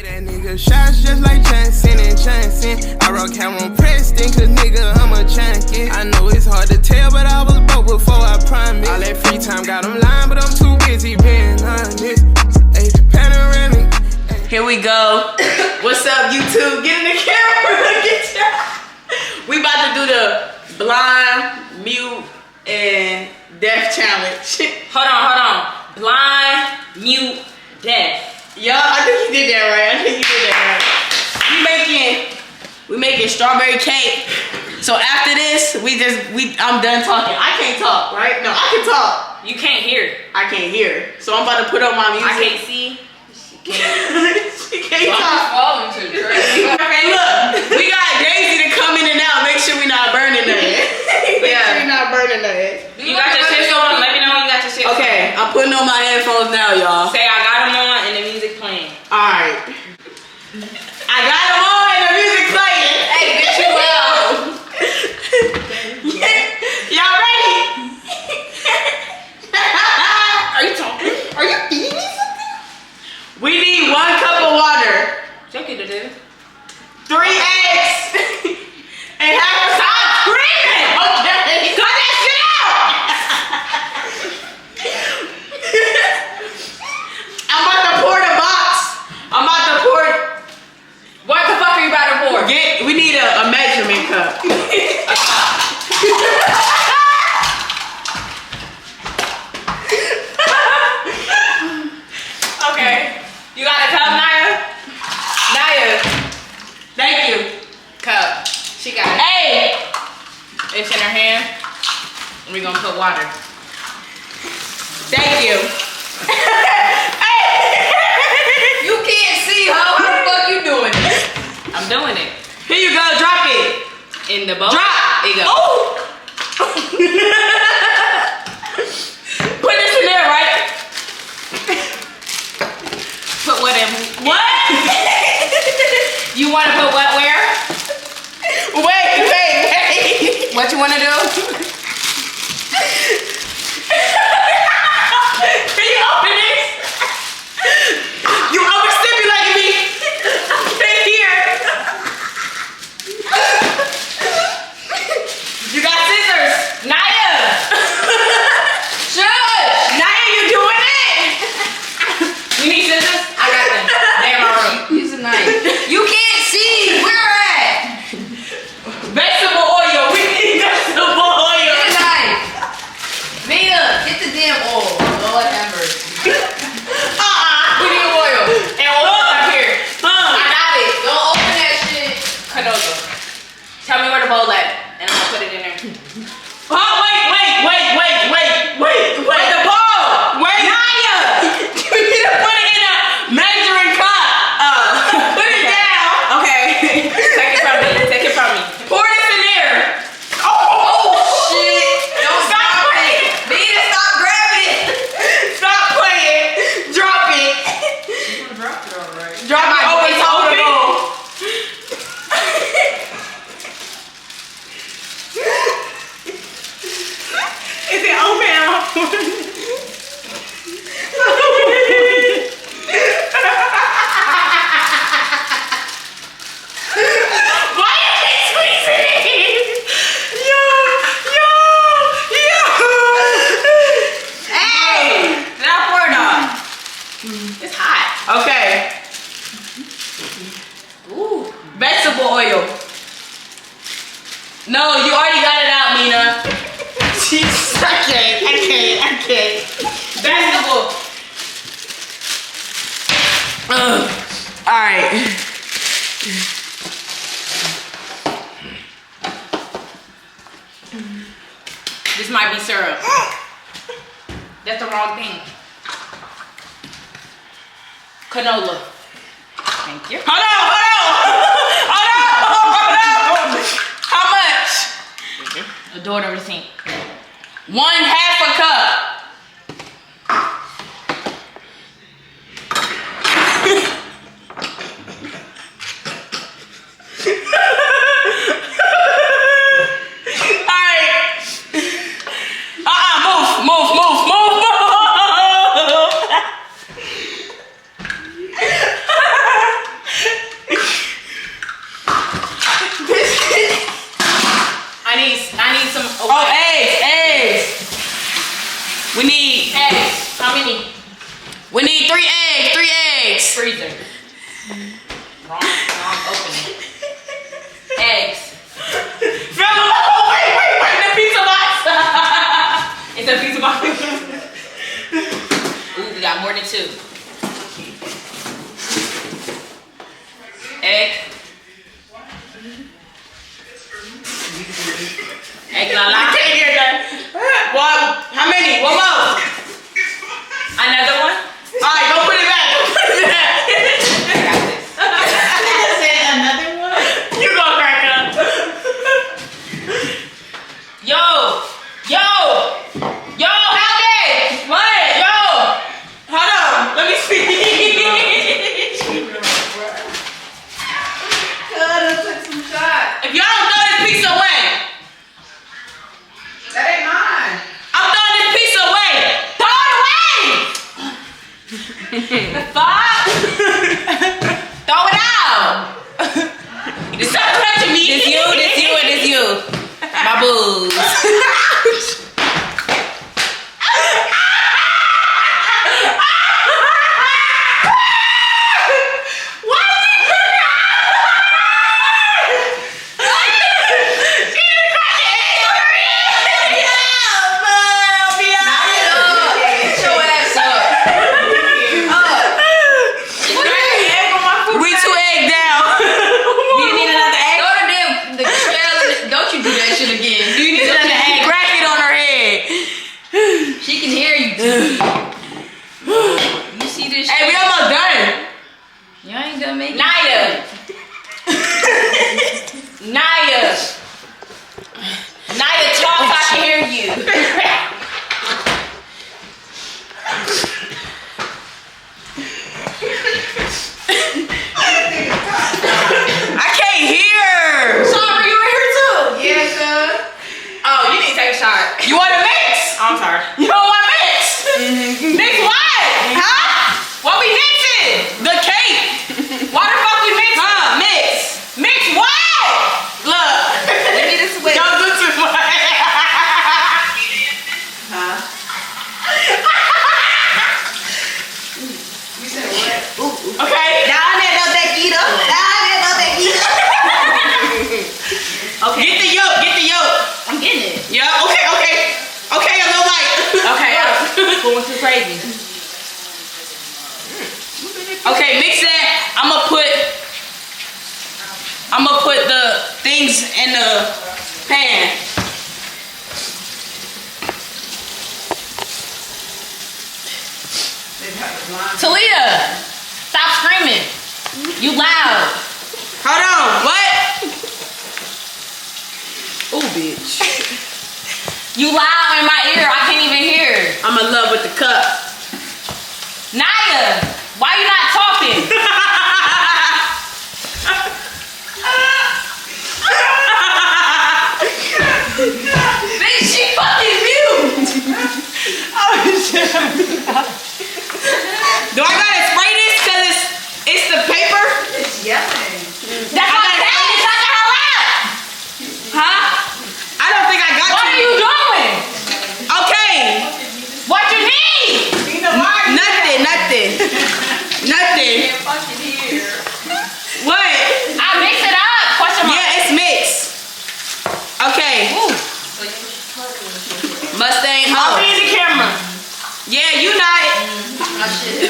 Gave that nigga shots just like Johnson and Johnson. I rock Cameron Preston, cause nigga, I'm a junkie. I know it's hard to tell, but I was broke before I promised. All that free time got them lying, but I'm too busy being honest. Ay, panoramic. Here we go. What's up, YouTube? Get in the camera. We about to do the blind, mute, and deaf challenge. Hold on. Blind, mute, deaf. Y'all, I think you did that right. We making strawberry cake. So after this, I'm done talking. I can't talk, right? No, I can talk. You can't hear. I can't hear. So I'm about to put up my music. I can't see. She can't talk. Okay, look, we got Daisy to come in and out. Make sure we not burning nothing. Make sure we not burning nothing. You got your shit on. Let me know when you got your shit on. Okay, I'm putting on my headphones now, y'all. Say I got them on and the music playing. Alright. I got them on and the music playing. Hey, bitch, you well. Y'all ready? Are you talking? Are you eating something? We need 1 cup of water. Joking to do. 3 eggs. And half a stop screaming. Okay. Cut that shit out. I'm about to pour the box. I'm about to pour. What the fuck are you about to pour? We need a measurement cup. Okay. You got a cup, Nyah? Thank you. Cup. She got it. Hey. It's in her hand. And we're gonna put water. Thank you. You can't see, ho. How the fuck you doing it? I'm doing it. Here you go. Drop it. In the bowl. Drop. There you go. Oh. Put this in there, right? Put what in? What? You want to put what where? Wait. What you want to do? Can you open this? You overstimulated me. I can't hear. You got scissors. Nyah! Shush! Nyah, you doing it? You need scissors? I got them. They're in my room. Use a knife. You can't see. Where at? Vegetable oil. We need vegetable oil. Get a knife. Mina, get the damn oil. Lord have mercy. We need oil. And oil up here. I got it. Don't open that shit. Canola. Tell me where the bowl at. And I'm gonna put it in there. Oh, wait. The bowl! Wait. Nyah! You need to put it in a measuring cup. Put it down. Okay. Take it from me. Pour this in there. Oh shit. Don't Stop stop playing. it. Mina, stop grabbing it. Stop playing. Drop it. You dropped it alright. Drop it. Oh, it's open. Is it open? Why you keep squeezing it? Yo. Hey! Did I pour it on? It's hot. Okay. Ooh. Vegetable oil. No, you already got it out, Mina. Jesus, I can't. Vegetable. Alright. This might be syrup. That's the wrong thing. Canola. Thank you. Hold on. How much? A door over the sink. 1/2 a cup. Wrong opening. Eggs. Wait, the pizza box. It's a pizza box. Ooh, we got more than 2. Egg. Egg la la. I can't hear that. Well, how many? One more. Another one? Alright, go put it back. Go put it back. I got this. Say another one. You gonna crack up. Yo, help me! What? Yo, Hold on. Let me see. If y'all don't throw this pizza away, that ain't mine. I'm throwing this pizza away. Throw it away. The fuck? Throw it out. Stop touching me. This you, and this you. My boobs. Nyah, talk so I can hear you. I can't hear. Sorry, you were here too. Yeah, sir. Oh, you need to take a shot. You want a mix? Oh, I'm sorry. You don't want mix? Mix what? Huh? What we mixing? The cake. Why the fuck we mix? Huh? Mix. Mix what? Look. Let me this way. Don't do too much. Huh? You said what? Okay. Dame no tequila. Dame no tequila. Okay. Get the yolk. Get the yolk. I'm getting it. Yeah. Okay. Okay. Okay. A little light. Okay. Going too crazy. Okay. Mix that. I'ma put the things in the pan. Talia, stop screaming. You loud. Hold on. What? Ooh, bitch. You loud in my ear. I can't even hear. I'm in love with the cup. Nyah, why you not talking? Bitch, she fucking mute. Oh shit. Do I gotta spray this cause it's the paper? It's yelling. That's what I'm saying. Shut the hell up. Huh? I don't think I got What are you doing? Okay. What you need? Nothing. Fucking hear. What? I mix it up. Question mark. Yeah, it's mixed. Okay. Ooh. Mustang. I'll Oh. be in the camera. Yeah, you not. My shit.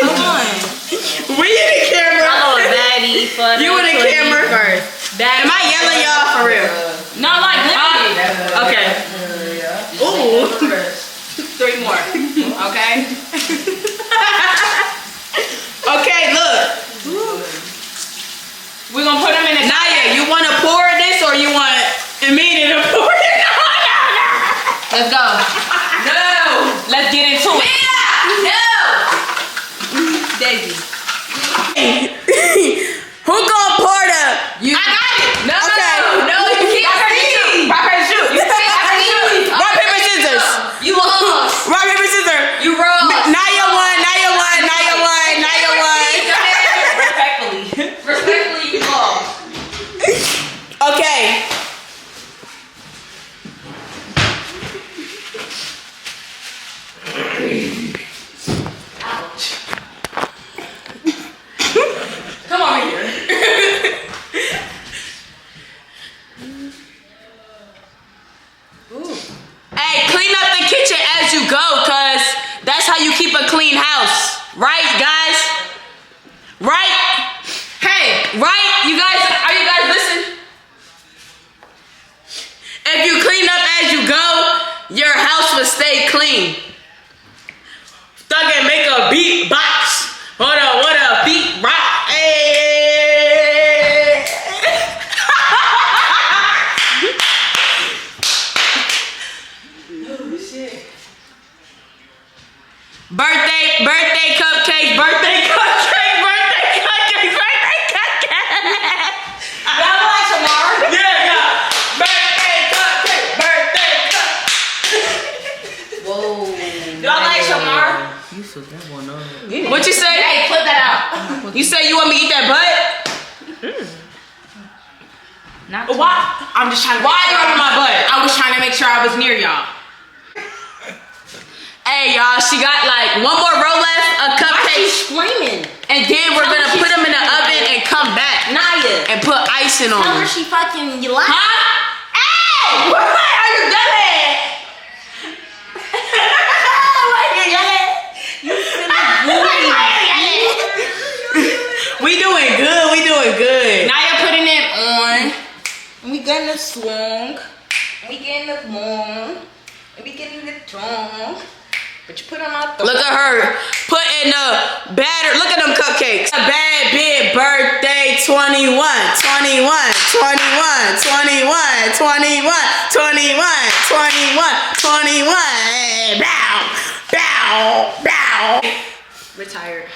Come on. We in the camera. baddie for You in the camera first. Am I yelling y'all for real? No, like literally. Okay. Ooh. 3 more. Okay. Okay, look. We're gonna put them in the Nyah, you want to pour this or you want Mina to pour it? Let's go. No. Let's get into it. No. Daisy. Who gonna pour the? You. I got it. No. Okay. No, you can't see. Rock, paper, shoot. You can't see. Rock, paper, scissors. You lost. Rock, paper, scissors. You wrong. Nyah won. Respectfully, you lost. Okay. Ouch. Right? You guys, are you guys listening? If you clean up as you go, your house will stay clean. Thug and make a beat box. What a beat rock. Hey. Oh shit. Birthday cupcakes. Y'all like tomorrow? Yeah. Birthday cupcake. Whoa. Y'all like tomorrow? You took that one up. What you say? Hey, put that out. You say you want me to eat that butt? Not Why? I'm just trying to. Why are you under my butt? I was trying to make sure I was near y'all. Hey y'all, she got like one more roll left of cupcakes, Screaming. and then we're gonna put them in the oven and come back Naya. and put icing on Tell her them. she fucking you like. Huh? Hey! What are you doing? We doing good. Naya putting it on. We getting the swung. We getting the long. We getting the tongue. But you put on my thumb. Look at her putting the batter. Look at them cupcakes. A bad big birthday 21, 21, 21, 21, 21, 21, 21, 21. Bow, bow, bow. Retired.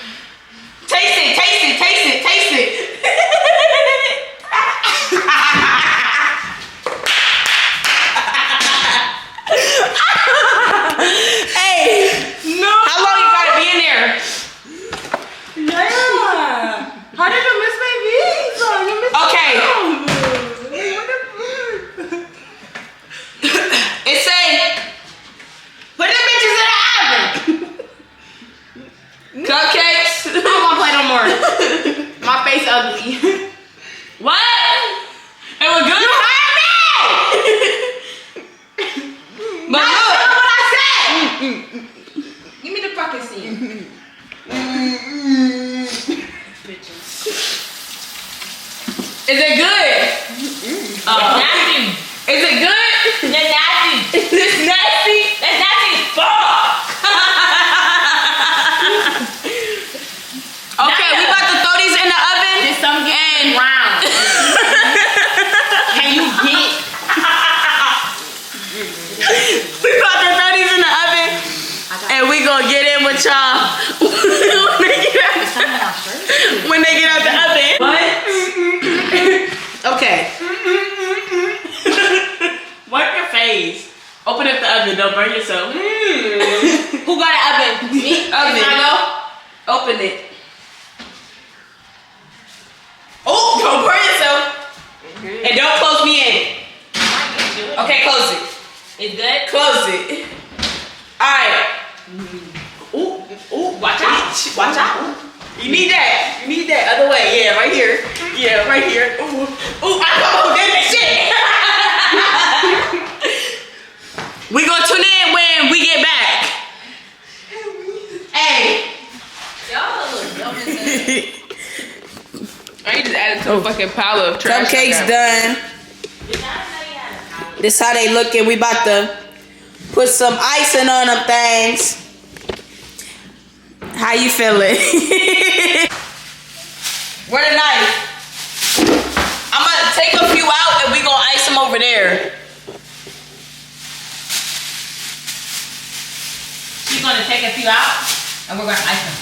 Taste it. Hey, no. How long you gotta be in there? Yeah. How did you miss my visa? You missed Okay. It say, put them bitches in the oven. Cupcakes. I don't want to play no more. My face ugly. What? It was good. You heard me. But look. What I said. Give me the fucking scene. Bitches. Is it good? Nasty. Is it good? That's nasty. Is this nasty? That's nasty as fuck. Okay, we about to throw these in the oven. Did some get round? Can you get? We about to throw these in the oven, and we gonna get in with y'all when they get out the oven. What? Okay. Wipe your face. Open up the oven. Don't burn yourself. Who got an oven? Me? Oven. Can I go? Open it. Oh, don't burn yourself. And don't close me in. Okay, close it. It's good? Close it. Alright. Ooh, watch out. Watch out. You need that. Other way. Yeah, right here. Yeah, right here. Ooh, oh, that shit. We gonna tune in when we get back. Hey. Y'all look dumb as hell. I just added to a fucking pile of trash. Cupcakes done. This how they looking. We about to put some icing on them things. How you feeling? Where the knife? I'm gonna take a few out and we gonna ice them over there. She's gonna take a few out and we're gonna ice them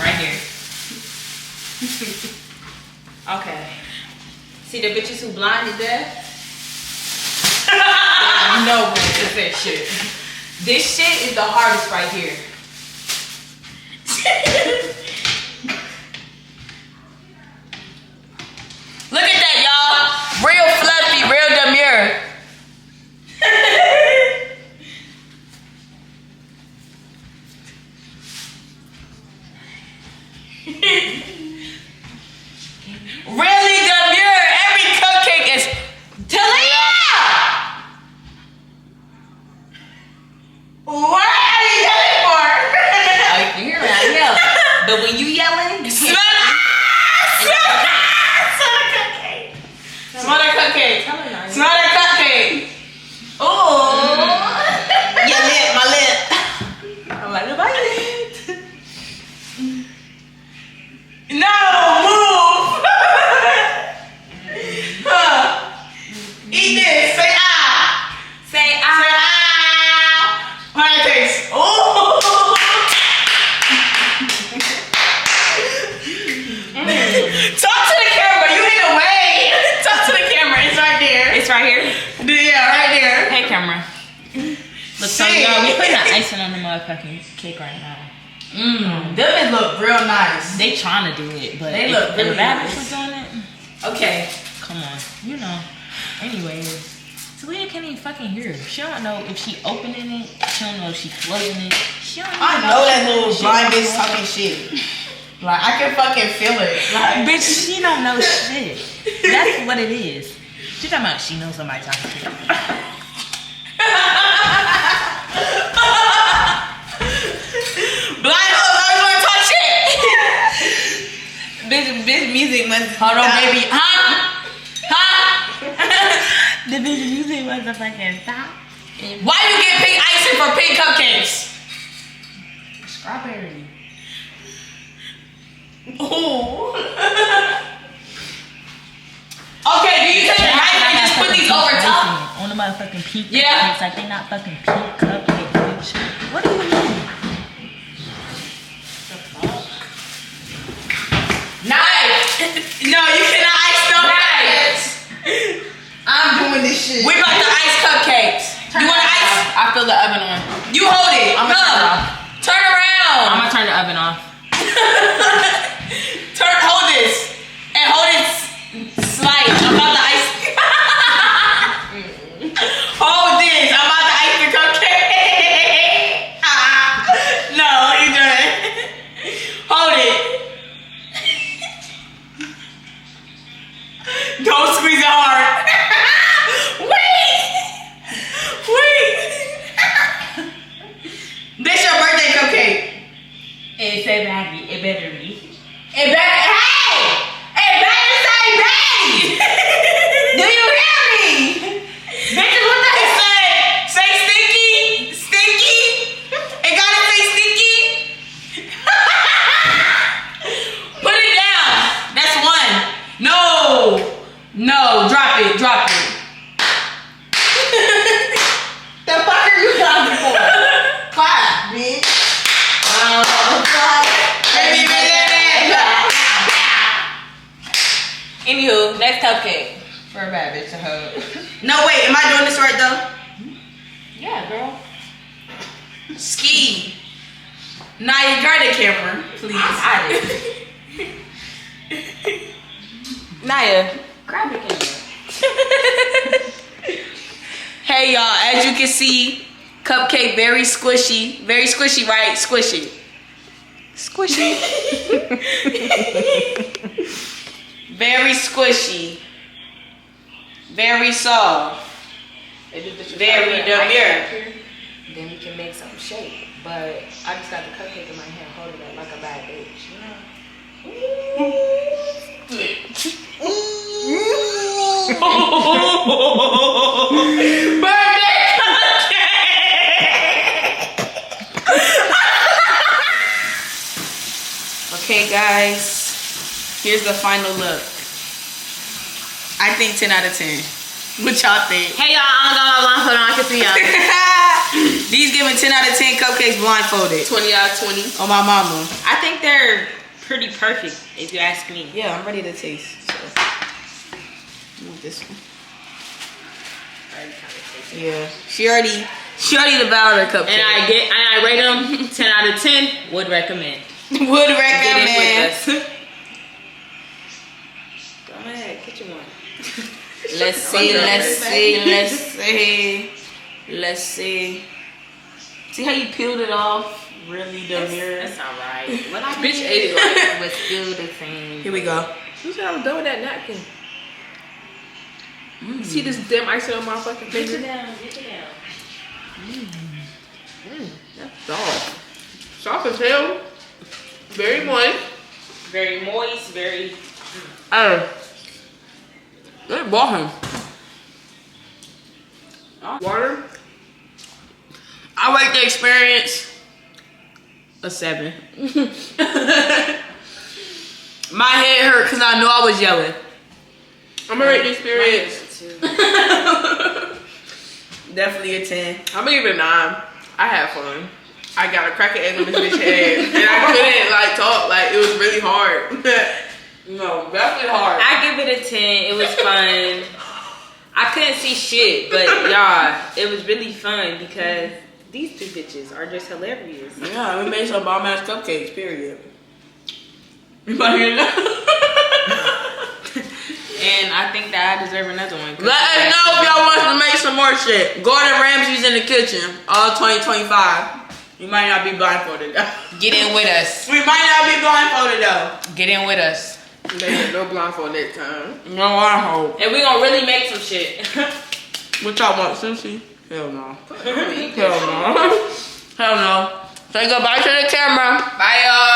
right here. Okay. See the bitches who blinded deaf? No one does that shit. This shit is the hardest right here. Look at that, y'all. Real fluffy, real demure. Really demure. Every cupcake is Talia. What are you yelling for? Oh, you hear me? I yell. Talk to the camera. You in the way. Talk to the camera. It's right there. It's right here. Yeah, right there. Hey, camera. Look, so y'all, we putting the icing on the motherfucking cake right now. Them look real nice. They trying to do it, but They look really nice. nice. Was on it. Okay. Come on, you know. Anyways, Talia can't even fucking hear her. She don't know if she opening it. She don't know if she closing it. She don't I even know that little She blind don't bitch know. talking shit. Like, I can fucking feel it. Like, Bitch, she don't know shit. That's what it is. She talking about she knows somebody talking to her. blind hoes always want to talk shit. bitch music must. Hold on, baby. Huh? The bitch music was a fucking stop. Why you get pink icing for pink cupcakes? Strawberry. Ooh. Okay, do you take the knife and just put these over top? On the motherfucking pink Yeah. cupcakes. Like they not fucking pink cupcakes, bitch. What do you mean? Knife. No, you cannot ice no cupcakes. I'm doing this shit. We about to ice cupcakes. You want to ice? I feel the oven on. You hold it. I'ma turn it off. Turn around. I'm gonna turn the oven off. Hold this. And hold it slight. I'm about to ice. Hold this. I'm about to ice the cupcake. No, you done. Hold it. Don't squeeze it hard. Wait. This your birthday cupcake. It says happy. It better be. It better say baby. Do you hear me? Bitches, what the heck? Say stinky. It gotta say stinky. Put it down. That's one. No, drop it. The fuck are you talking for? Clap, bitch. Anywho, next cupcake. For a bad bitch to hug. No, wait, am I doing this right though? Yeah, girl. Ski. Nyah, grab the camera, please. Nyah, grab the camera. Hey y'all, as you can see, cupcake very squishy. Very squishy, right? Squishy. Very squishy. Very soft. Very demure. Then we can make some shape. But I just got the cupcake in my hand, holding it like a bad bitch, you know? Birthday cupcake! Okay, guys. Here's the final look. I think 10 out of 10. What y'all think? Hey y'all, I don't got my blindfold on, I can see y'all. These giving 10 out of 10 cupcakes blindfolded. 20 out of 20. On my mama. I think they're pretty perfect, if you ask me. Yeah, I'm ready to taste. So. I want this one. Yeah. She already devoured her cupcake. And I rate them 10 out of 10. Would recommend. Would Get recommend. in with us. Go ahead, get you one. Let's see. See how you peeled it off? Really demure. That's alright. What I Bitch ate it like was still the same. Here we go. you said I was done with that napkin. See this damn icing on my fucking Get finger? it down, get it down. That's soft. Soft as hell. Very moist. Very moist, very. Good bottom. Water. I rate the experience a 7. My head hurt because I knew I was yelling. I'm gonna rate the experience. Definitely a 10. I'm gonna give it a 9. I had fun. I got a crack egg on this bitch head, and I couldn't like talk. Like it was really hard. No, definitely hard. I give it a 10. It was fun. I couldn't see shit, but y'all, it was really fun because these two bitches are just hilarious. Yeah, we made some bomb ass cupcakes, period. You might hear that? And I think that I deserve another one. Let us know if y'all want us to make some more shit. Gordon Ramsay's in the kitchen, all 2025. You might not be blindfolded though. Get in with us. We might not be blindfolded though. Get in with us. They had no blindfold next time. No, I hope. And we gonna really make some shit. What y'all want, sushi? Hell no. Hell no. Hell no. Say goodbye to the camera. Bye, y'all.